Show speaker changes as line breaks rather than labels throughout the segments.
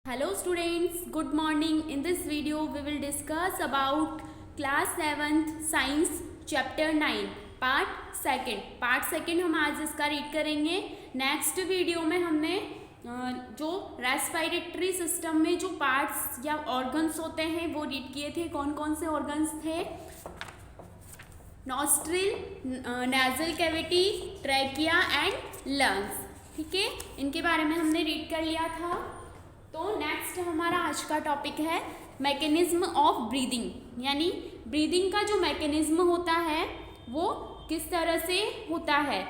Hello students, good morning. In this video we will discuss about class 7th science chapter 9 part second हम आज इसका read करेंगे। Next video में हमने जो रेस्पिरेटरी सिस्टम में जो पार्ट्स या ऑर्गन्स होते हैं वो रीड किए थे। कौन कौन से ऑर्गन्स थे? Nostril, nasal cavity, trachea and lungs. ठीक है, इनके बारे में हमने रीड कर लिया था। तो नेक्स्ट हमारा आज का टॉपिक है मैकेनिज्म ऑफ ब्रीदिंग, यानी ब्रीदिंग का जो मैकेनिज्म होता है वो किस तरह से होता है।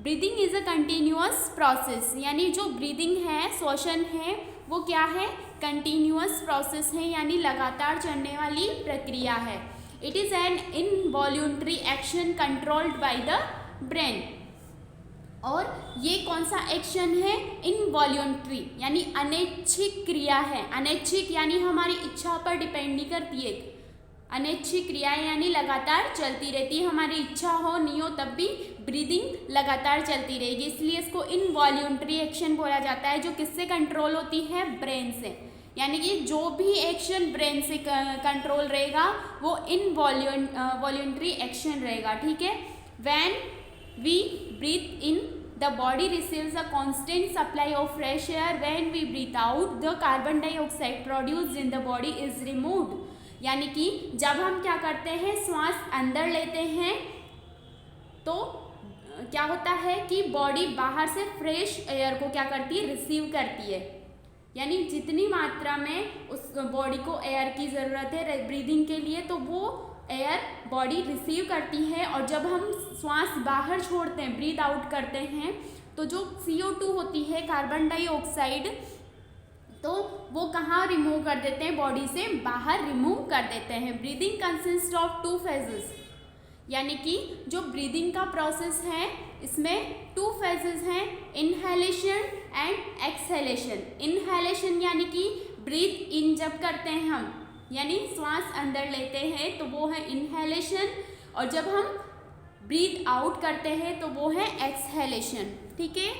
Breathing is a continuous process, यानी जो ब्रीदिंग है, श्वसन है, वो क्या है? कंटिन्यूअस प्रोसेस है, यानी लगातार चलने वाली प्रक्रिया है। It is an involuntary action controlled by the brain. और ये कौन सा एक्शन है? इनवॉल्यूंटरी, यानी अनैच्छिक क्रिया है। अनैच्छिक यानी हमारी इच्छा पर डिपेंड नहीं करती है। अनैच्छिक क्रियाएं यानी लगातार चलती रहती है, हमारी इच्छा हो नहीं हो तब भी ब्रीदिंग लगातार चलती रहेगी, इसलिए इसको इनवॉल्यूंटरी एक्शन बोला जाता है। जो किससे कंट्रोल होती है? ब्रेन से। यानी कि जो भी एक्शन ब्रेन से कंट्रोल रहेगा वो इनवॉल्यूंटरी एक्शन रहेगा। ठीक है। When we breathe in, the body receives a constant supply of fresh air. When we breathe out, the carbon dioxide produced in the body is removed. यानी कि जब हम क्या करते हैं, श्वास अंदर लेते हैं तो क्या होता है कि बॉडी बाहर से फ्रेश एयर को क्या करती है? रिसीव करती है। यानी जितनी मात्रा में उस बॉडी को एयर की ज़रूरत है ब्रीदिंग के लिए, तो वो एयर बॉडी रिसीव करती है। और जब हम श्वास बाहर छोड़ते हैं, ब्रीद आउट करते हैं, तो जो CO2 होती है, कार्बन डाइऑक्साइड, तो वो कहाँ रिमूव कर देते हैं? बॉडी से बाहर रिमूव कर देते हैं। ब्रीदिंग कंसिस्ट ऑफ 2 फेजेस, यानी कि जो ब्रीदिंग का प्रोसेस है इसमें 2 फेजेस हैं, इनहेलेशन एंड एक्सहेलेशन। इनहेलेशन यानी कि ब्रीथ इन जब करते हैं हम, यानी श्वास अंदर लेते हैं तो वो है इनहेलेशन, और जब हम ब्रीथ आउट करते हैं तो वो है एक्सहेलेशन। ठीक है।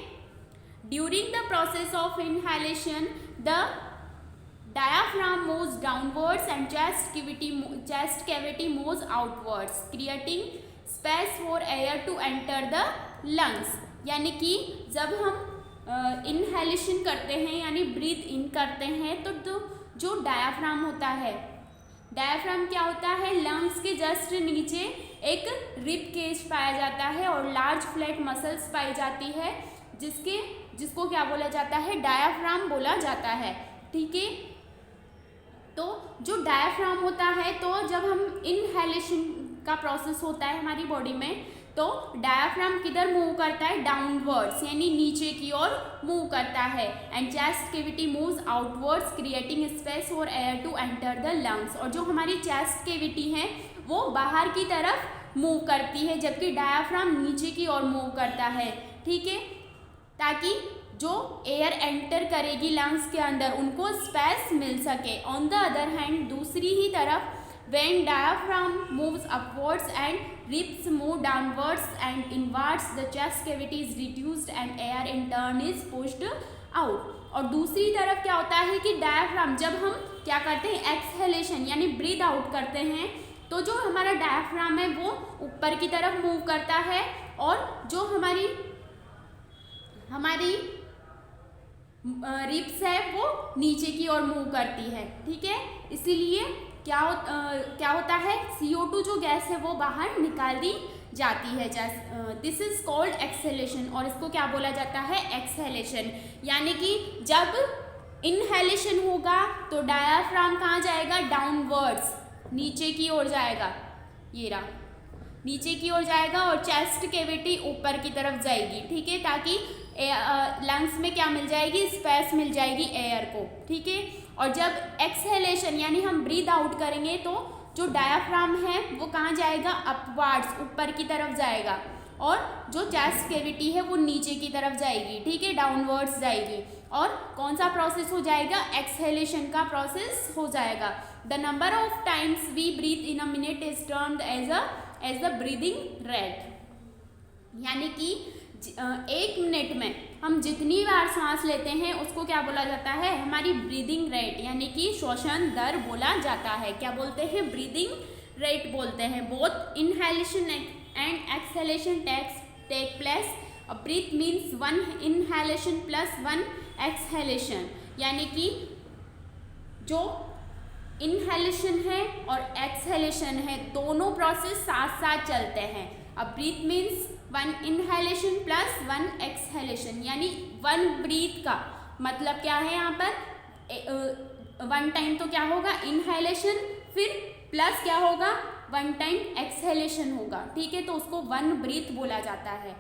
During the process of inhalation the diaphragm moves downwards and chest cavity moves outwards, creating space for air to enter the lungs. यानी कि जब हम इनहेलेशन करते हैं यानी ब्रीथ इन करते हैं तो जो डायाफ्राम होता है, डायाफ्राम क्या होता है? लंग्स के जस्ट नीचे एक रिब केज पाया जाता है और लार्ज फ्लैट मसल्स पाई जाती है, जिसको क्या बोला जाता है? डायाफ्राम बोला जाता है। ठीक है। तो जो डायाफ्राम होता है, तो जब हम इनहेलेशन का प्रोसेस होता है हमारी बॉडी में, तो डायाफ्राम किधर मूव करता है? डाउनवर्ड्स, यानी नीचे की ओर मूव करता है। And chest cavity moves outwards, creating space for air to enter the lungs. और जो हमारी चेस्ट कैविटी है वो बाहर की तरफ मूव करती है, जबकि डायाफ्राम नीचे की ओर मूव करता है। ठीक है, ताकि जो एयर एंटर करेगी लंग्स के अंदर उनको स्पेस मिल सके। ऑन द अदर हैंड, दूसरी ही तरफ, when diaphragm moves upwards and ribs move downwards and inwards, the chest cavity is reduced and air in turn is pushed out। और दूसरी तरफ क्या होता है कि डायाफ्राम जब हम क्या करते हैं? एक्सहेलेशन यानी ब्रीद आउट करते हैं, तो जो हमारा डायाफ्राम है वो ऊपर की तरफ मूव करता है, और जो हमारी रिब्स है वो नीचे की ओर मूव करती है। ठीक है। इसीलिए क्या होता है? CO2 जो गैस है वो बाहर निकाल दी जाती है। दिस इज कॉल्ड एक्सहेलेशन, और इसको क्या बोला जाता है? एक्सहेलेशन। यानी कि जब इनहेलेशन होगा तो डायाफ्राम कहाँ जाएगा? डाउनवर्ड्स, नीचे की ओर जाएगा। ये रहा, नीचे की ओर जाएगा, और चेस्ट कैविटी ऊपर की तरफ जाएगी। ठीक है, ताकि लंग्स में क्या मिल जाएगी? स्पेस मिल जाएगी एयर को। ठीक है। और जब एक्सहेलेशन यानी हम ब्रीद आउट करेंगे तो जो डायाफ्राम है वो कहाँ जाएगा? अपवार्ड्स, ऊपर की तरफ जाएगा, और जो चेस्ट कैविटी है वो नीचे की तरफ जाएगी। ठीक है, डाउनवर्ड्स जाएगी। और कौन सा प्रोसेस हो जाएगा? एक्सहेलेशन का प्रोसेस हो जाएगा। The number of times we breathe in a minute is termed as the breathing rate, यानी कि 1 मिनट में हम जितनी बार सांस लेते हैं उसको क्या बोला जाता है, हमारी ब्रीदिंग रेट यानी कि श्वसन दर बोला जाता है। क्या बोलते हैं, ब्रीदिंग रेट बोलते हैं। Both inhalation and exhalation take place. Breath means 1 inhalation plus 1 exhalation, यानी कि जो इनहेलेशन है और एक्सहेलेशन है दोनों प्रोसेस साथ साथ चलते हैं। अब breath means 1 inhalation plus 1 exhalation, यानी 1 ब्रीथ का मतलब क्या है यहाँ पर 1 टाइम तो क्या होगा इनहेलेशन, फिर प्लस क्या होगा 1 टाइम एक्सहेलेशन होगा, ठीक है, तो उसको 1 ब्रीथ बोला जाता है।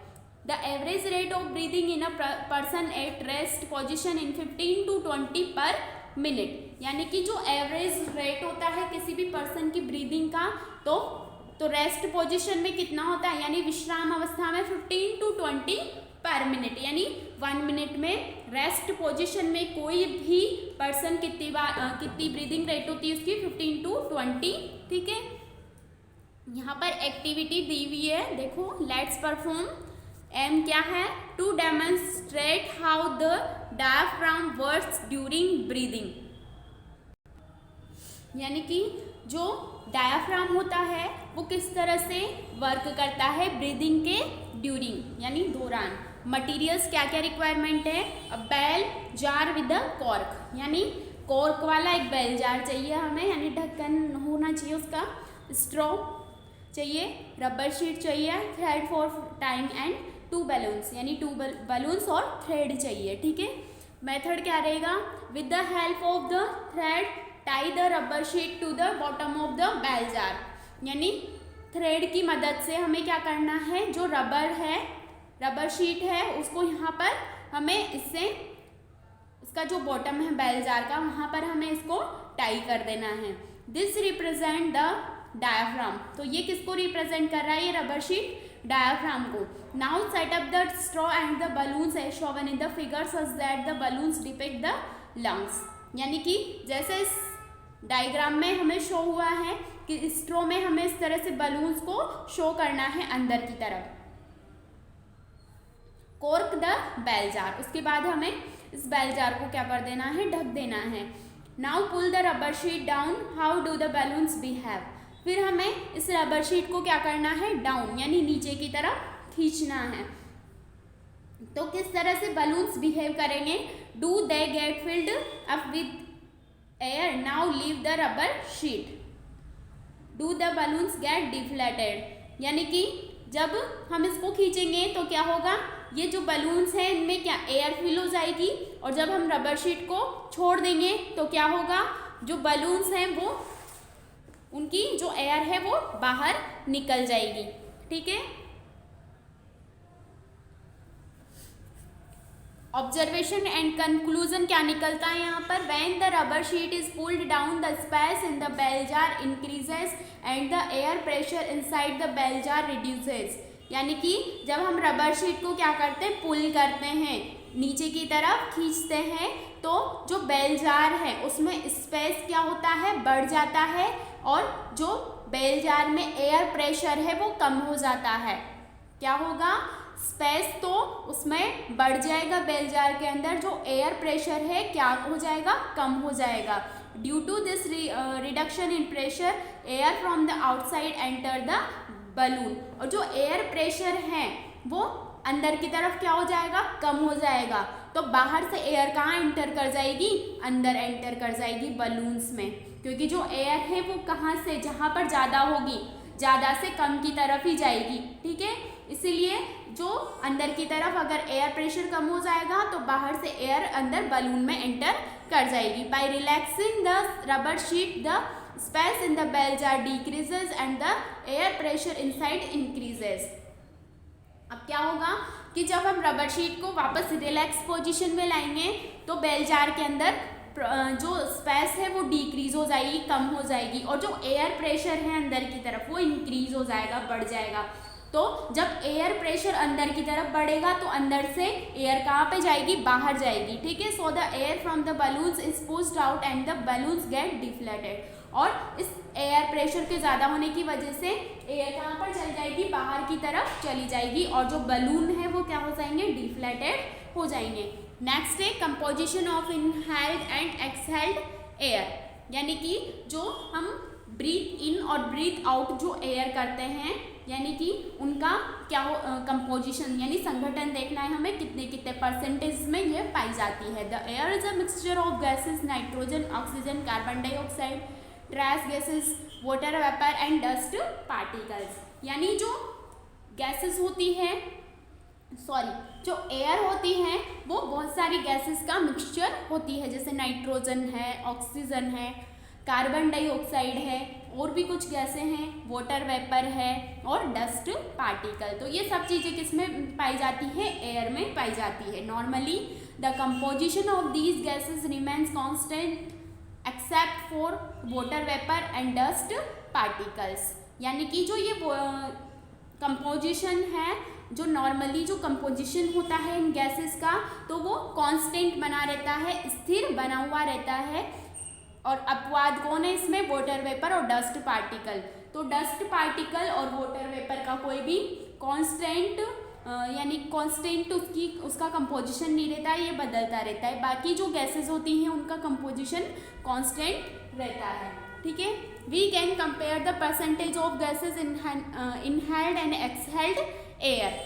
The average rate of breathing in a person at rest position in 15 to 20 पर मिनट, यानी कि जो एवरेज रेट होता है किसी भी पर्सन की ब्रीदिंग का तो रेस्ट पोजीशन में कितना होता है, यानी विश्राम अवस्था में 15 to 20 पर मिनट, यानी 1 मिनट में रेस्ट पोजीशन में कोई भी पर्सन कितनी ब्रीदिंग रेट होती है उसकी 15 to 20, ठीक है। यहाँ पर एक्टिविटी दी हुई है, देखो, लेट्स परफॉर्म। एम क्या है, to demonstrate how the diaphragm works during breathing, यानी कि जो डायफ्राम होता है वो किस तरह से वर्क करता है ब्रीदिंग के ड्यूरिंग यानी दौरान। मटेरियल्स क्या क्या रिक्वायरमेंट है, a bell jar with a cork, यानी कॉर्क वाला एक बेल जार चाहिए हमें, यानी ढक्कन होना चाहिए उसका, स्ट्रॉ चाहिए, रबर शीट चाहिए, thread for time and 2 balloons, यानी 2 बैलून्स और थ्रेड चाहिए, ठीक है। मेथड क्या रहेगा, with the help of the thread tie the rubber sheet to the bottom of the bell jar, यानी थ्रेड की मदद से हमें क्या करना है, जो रबर शीट है उसको यहाँ पर हमें इसका जो बॉटम है बेल जार का वहाँ पर हमें इसको टाई कर देना है। दिस रिप्रेजेंट द डायफ्राम, तो ये किसको रिप्रेजेंट कर रहा है, ये रबर शीट डायफ्राम को। Now set up the straw and the balloons as shown in the figure such that the balloons depict the lungs, यानी कि जैसे इस डायग्राम में हमें शो हुआ है कि स्ट्रॉ में हमें इस तरह से बलून्स को शो करना है अंदर की तरफ। कॉर्क द बेल जार, उसके बाद हमें इस बेल जार को क्या कर देना है, ढक देना है। Now pull the rubber sheet down, how do the balloons behave, फिर हमें इस रबर शीट को क्या करना है, डाउन यानी नीचे की तरफ खींचना है। तो किस तरह से बलून्स बिहेव करेंगे, do they get filled up with air, now leave the rubber sheet, do the balloons get deflated, यानी कि जब हम इसको खींचेंगे तो क्या होगा, ये जो बलून्स हैं इनमें क्या एयर फिल हो जाएगी, और जब हम रबर शीट को छोड़ देंगे तो क्या होगा, जो बलून्स हैं वो उनकी जो एयर है वो बाहर निकल जाएगी, ठीक है। ऑब्जर्वेशन एंड कंक्लूजन क्या निकलता है यहाँ पर, when the rubber sheet is pulled down the space in the bell jar increases and the air pressure inside the bell jar reduces, यानी कि जब हम रबर शीट को क्या करते हैं, पुल करते हैं, नीचे की तरफ खींचते हैं, तो जो बेल जार है उसमें स्पेस क्या होता है, बढ़ जाता है, और जो बेल जार में एयर प्रेशर है वो कम हो जाता है। क्या होगा, स्पेस तो उसमें बढ़ जाएगा, बेल जार के अंदर जो एयर प्रेशर है क्या हो जाएगा, कम हो जाएगा। Due to this reduction in pressure air from the outside enter the balloon, और जो एयर प्रेशर है वो अंदर की तरफ क्या हो जाएगा, कम हो जाएगा, तो बाहर से एयर कहाँ एंटर कर जाएगी, अंदर एंटर कर जाएगी बलून्स में, क्योंकि जो एयर है वो कहाँ से, जहाँ पर ज़्यादा होगी, ज़्यादा से कम की तरफ ही जाएगी, ठीक है। इसीलिए जो अंदर की तरफ अगर एयर प्रेशर कम हो जाएगा तो बाहर से एयर अंदर बलून में एंटर कर जाएगी। By relaxing the rubber sheet the space in the bell jar decreases and the air pressure inside increases. अब क्या होगा कि जब हम रबर शीट को वापस रिलैक्स पोजीशन में लाएंगे तो बेल जार के अंदर जो स्पेस है वो डिक्रीज हो जाएगी, कम हो जाएगी, और जो एयर प्रेशर है अंदर की तरफ वो इंक्रीज हो जाएगा, बढ़ जाएगा। तो जब एयर प्रेशर अंदर की तरफ बढ़ेगा तो अंदर से एयर कहाँ पे जाएगी, बाहर जाएगी, ठीक है। So the air from the balloons is pushed out and the balloons get deflated, और इस एयर प्रेशर के ज़्यादा होने की वजह से एयर कहाँ पर चली जाएगी, बाहर की तरफ चली जाएगी, और जो बलून है वो क्या हो जाएंगे, डिफ्लेटेड हो जाएंगे। नेक्स्ट है composition of inhaled and exhaled air, यानी कि जो हम ब्रीथ इन और ब्रीथ आउट जो एयर करते हैं, यानी कि उनका क्या हो कंपोजिशन, यानी संगठन देखना है हमें, कितने कितने परसेंटेज में ये पाई जाती है। The air is a mixture of gases, nitrogen, oxygen, carbon dioxide, trace gases, water vapour and dust particles. यानी जो गैसेस होती है, जो एयर होती है वो बहुत सारी गैसेस का मिक्सचर होती है, जैसे नाइट्रोजन है, ऑक्सीजन है, कार्बन डाइऑक्साइड है, और भी कुछ गैसें हैं, वाटर वेपर है और डस्ट पार्टिकल। तो ये सब चीज़ें किस में पाई जाती है, एयर में पाई जाती है। Normally the composition of these gases remains constant except for water vapour and dust particles, यानी कि जो ये कंपोजिशन है, जो नॉर्मली जो कंपोजिशन होता है इन गैसेस का, तो वो कांस्टेंट बना रहता है, स्थिर बना हुआ रहता है। और अपवाद कौन है इसमें, वाटर वेपर और डस्ट पार्टिकल। तो डस्ट पार्टिकल और वाटर वेपर का कोई भी कांस्टेंट यानी कांस्टेंट उसका कंपोजिशन नहीं रहता है, ये बदलता रहता है। बाकी जो गैसेस होती हैं उनका कंपोजिशन कांस्टेंट रहता है, ठीक है। We can compare the percentage of gases inhaled and exhaled air,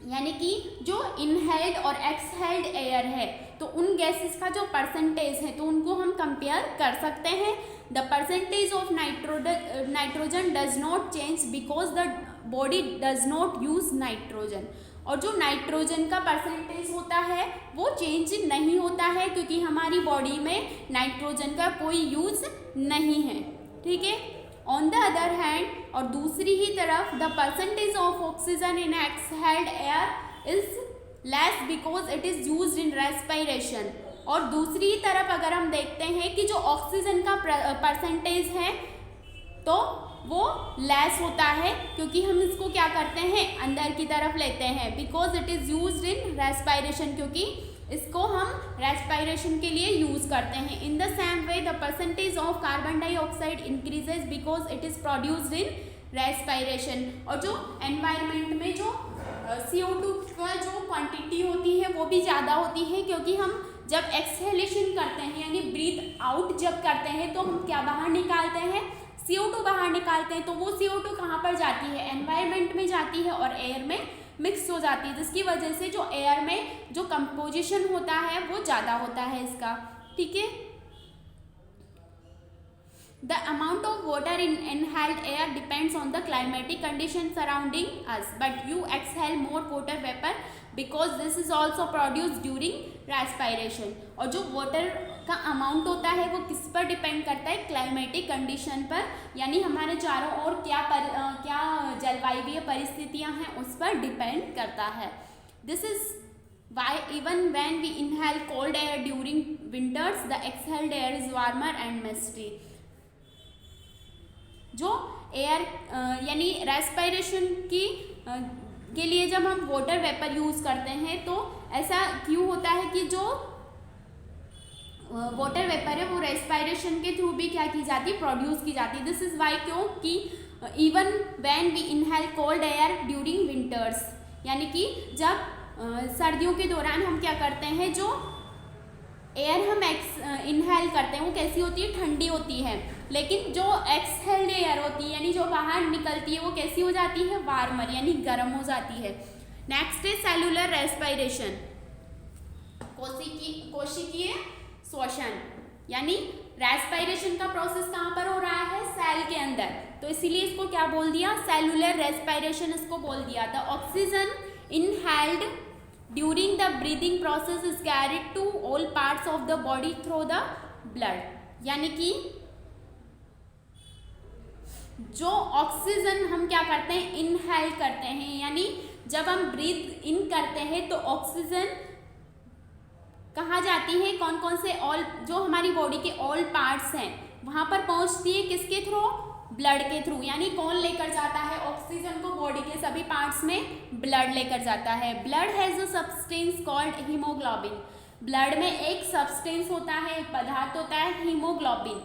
यानी कि जो इनहेल्ड और एक्सहेल्ड एयर है तो उन गैसेस का जो परसेंटेज है तो उनको हम कंपेयर कर सकते हैं। The percentage of nitrogen does not change because the body does not use nitrogen, और जो नाइट्रोजन का परसेंटेज होता है वो चेंज नहीं होता है क्योंकि हमारी बॉडी में नाइट्रोजन का कोई यूज नहीं है, ठीक है। ऑन द अदर हैंड, और दूसरी ही तरफ, the percentage of oxygen in exhaled air is less because it is used in respiration. और दूसरी तरफ अगर हम देखते हैं कि जो ऑक्सीजन का परसेंटेज है तो वो लेस होता है क्योंकि हम इसको क्या करते हैं, अंदर की तरफ लेते हैं, because it is used in respiration, क्योंकि इसको हम रेस्पिरेशन के लिए यूज़ करते हैं। In the same way the percentage of carbon dioxide increases because it is produced in respiration. और जो एनवायरनमेंट में जो CO2 का जो क्वांटिटी होती है वो भी ज़्यादा होती है, क्योंकि हम जब एक्सहेलेशन करते हैं यानी ब्रीथ आउट जब करते हैं तो हम क्या बाहर निकालते हैं, CO2 बाहर निकालते हैं। तो वो CO2 कहाँ पर जाती है, एनवायरनमेंट में जाती है और एयर में मिक्स हो जाती है, जिसकी वजह से जो एयर में जो कंपोजिशन होता है वो ज़्यादा होता है इसका, ठीक है। The amount of water in inhaled air depends on the climatic conditions surrounding us, but you exhale more water vapor because this is also produced during respiration. और जो water का अमाउंट होता है वो किस पर डिपेंड करता है, क्लाइमेटिक कंडीशन पर, यानी हमारे चारों ओर क्या जलवायु परिस्थितियाँ हैं उस पर डिपेंड करता है। This is why even when we inhale cold air during winters the exhaled air is warmer and misty. जो एयर यानी रेस्पिरेशन के लिए जब हम वाटर वेपर यूज़ करते हैं तो ऐसा क्यों होता है कि जो वाटर वेपर है वो रेस्पिरेशन के थ्रू भी क्या की जाती है, प्रोड्यूस की जाती है। दिस इज़ वाई, क्योंकि even when we inhale cold air during winters, यानी कि जब सर्दियों के दौरान हम क्या करते हैं, जो एयर हम इनहेल करते हैं वो कैसी होती है, ठंडी होती है, लेकिन जो एक्सहेल्ड एयर होती है यानी जो बाहर निकलती है वो कैसी हो जाती है, वार्मर यानी गर्म हो जाती है। नेक्स्ट है सेलुलर रेस्पिरेशन, कोशिकीय श्वसन, यानी रेस्पिरेशन का प्रोसेस कहाँ पर हो रहा है, सेल के अंदर, तो इसीलिए इसको क्या बोल दिया, सेलुलर रेस्पिरेशन इसको बोल दिया। The oxygen inhaled during the breathing process is carried to all parts of the body through the blood, यानी कि जो ऑक्सीजन हम क्या करते हैं, इनहेल करते हैं, यानी जब हम ब्रीथ इन करते हैं तो ऑक्सीजन कहाँ जाती है, कौन कौन से ऑल जो हमारी बॉडी के ऑल पार्ट्स हैं वहाँ पर पहुँचती है, किसके थ्रू, ब्लड के थ्रू, यानी कौन लेकर जाता है ऑक्सीजन को बॉडी के सभी पार्ट्स में, ब्लड लेकर जाता है। Blood has a substance called haemoglobin, blood में एक सब्सटेंस होता है, एक पदार्थ होता है haemoglobin,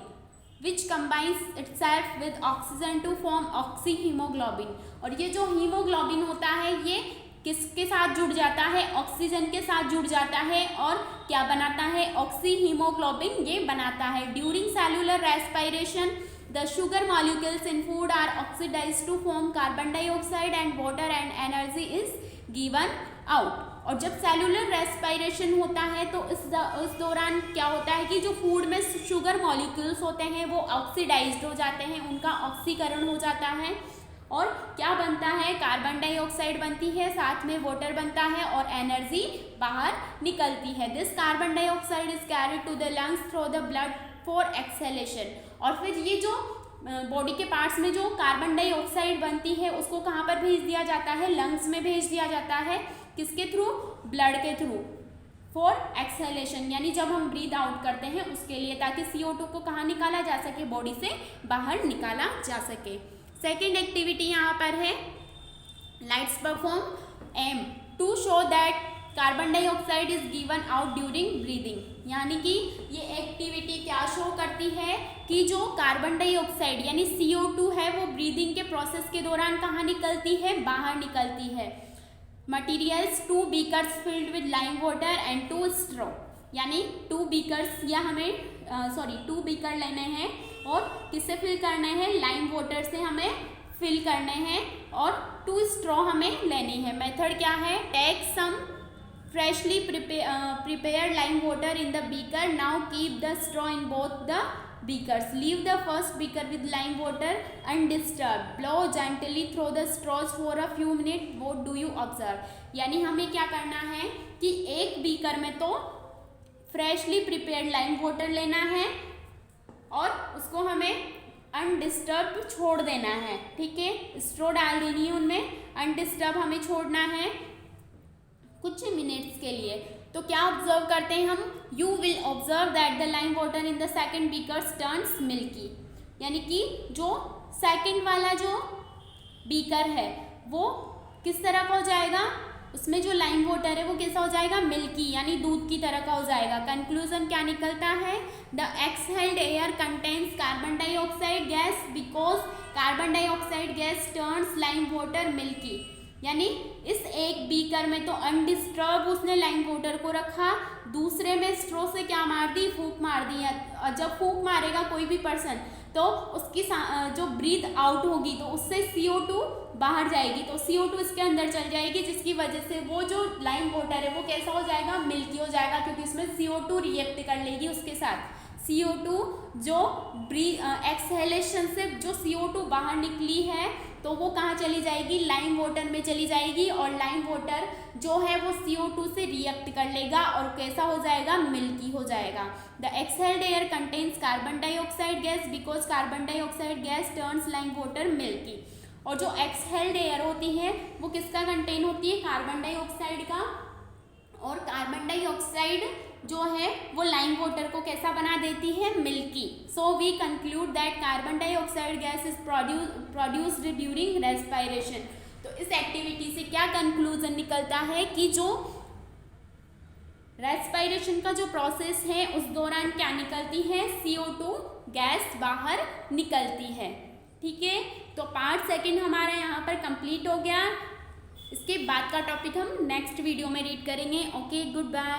which combines itself with oxygen to form oxyhaemoglobin. और ये जो हीमोग्लोबिन होता है ये किसके साथ जुड़ जाता है, ऑक्सीजन के साथ जुड़ जाता है और क्या बनाता है, ऑक्सी हीमोग्लोबिन ये बनाता है। During cellular respiration the sugar molecules in food are oxidised to form carbon dioxide and water and energy is given out. और जब सेलुलर रेस्पिरेशन होता है तो इस दौरान क्या होता है कि जो फूड में शुगर मॉलिक्यूल्स होते हैं वो ऑक्सीडाइज्ड हो जाते हैं, उनका ऑक्सीकरण हो जाता है और क्या बनता है, कार्बन डाइऑक्साइड बनती है, साथ में वाटर बनता है और एनर्जी बाहर निकलती है। This carbon dioxide is carried to the lungs through the blood for exhalation. और फिर ये जो बॉडी के पार्ट्स में जो कार्बन डाइऑक्साइड बनती है उसको कहाँ पर भेज दिया जाता है, लंग्स में भेज दिया जाता है, किसके थ्रू, ब्लड के थ्रू, फॉर एक्सहेलेशन, यानी जब हम ब्रीथ आउट करते हैं उसके लिए, ताकि CO2 को कहाँ निकाला जा सके, बॉडी से बाहर निकाला जा सके। सेकेंड एक्टिविटी यहाँ पर है, lights perform em to show that carbon dioxide is given out during breathing. यानी कि ये एक्टिविटी क्या शो करती है कि जो कार्बन डाइऑक्साइड यानी CO2 है वो ब्रीदिंग के प्रोसेस के दौरान कहाँ निकलती है, बाहर निकलती है। Materials 2 beakers filled with lime water and 2 straw, यानी 2 बीकर्स या हमें 2 बीकर लेने हैं और किससे फिल करने हैं, लाइम वाटर से हमें फिल करने हैं और 2 स्ट्रॉ हमें लेनी है। मेथड क्या है, take some freshly prepared lime water in the beaker, now keep the straw in both the beakers, leave the first beaker with lime water undisturb, blow gently through the straws for a few minute, what do you observe. यानी हमें क्या करना है कि एक beaker में तो freshly prepared lime water लेना है और उसको हमें अनडिस्टर्ब छोड़ देना है, ठीक है, स्ट्रॉ डाल देनी है उनमें, अनडिस्टर्ब हमें छोड़ना है कुछ मिनट्स के लिए। तो क्या ऑब्जर्व करते हैं हम, you will observe that the lime water in the second beaker turns milky, यानी कि जो सेकेंड वाला जो बीकर है वो किस तरह का हो जाएगा, उसमें जो लाइम वाटर है वो कैसा हो जाएगा, मिल्की, यानी दूध की तरह का हो जाएगा। कंक्लूजन क्या निकलता है, the exhaled air contains carbon dioxide gas because carbon dioxide gas turns lime water milky. यानी इस एक बीकर में तो अनडिस्टर्ब उसने लाइम वाटर को रखा, दूसरे में स्ट्रॉ से क्या मार दी, फूंक मार दी। और जब फूंक मारेगा कोई भी पर्सन तो उसकी जो ब्रीथ आउट होगी तो उससे CO2 बाहर जाएगी, तो CO2 इसके अंदर चल जाएगी, जिसकी वजह से वो जो लाइम वाटर है वो कैसा हो जाएगा, मिल्की हो जाएगा, क्योंकि उसमें CO2 रिएक्ट कर लेगी उसके साथ। CO2 जो एक्सहेलेशन से जो CO2 बाहर निकली है तो वो कहाँ चली जाएगी, लाइम वाटर में चली जाएगी, और लाइम वाटर जो है वो CO2 से रिएक्ट कर लेगा और कैसा हो जाएगा, मिल्की हो जाएगा। The exhaled air contains carbon dioxide gas because carbon dioxide gas turns lime water milky. और जो एक्सहेल्ड एयर होती है वो किसका कंटेन होती है, कार्बन डाइऑक्साइड का, और कार्बन डाइऑक्साइड जो है वो लाइम वाटर को कैसा बना देती है, milky. So we conclude that carbon dioxide gas is produced during respiration. तो इस एक्टिविटी से क्या कंक्लूजन निकलता है कि जो रेस्पिरेशन का जो प्रोसेस है उस दौरान क्या निकलती है, CO2 गैस बाहर निकलती है, ठीक है। तो पार्ट सेकंड हमारा यहाँ पर कंप्लीट हो गया। इसके बाद का टॉपिक हम नेक्स्ट वीडियो में रीड करेंगे। Okay, good bye.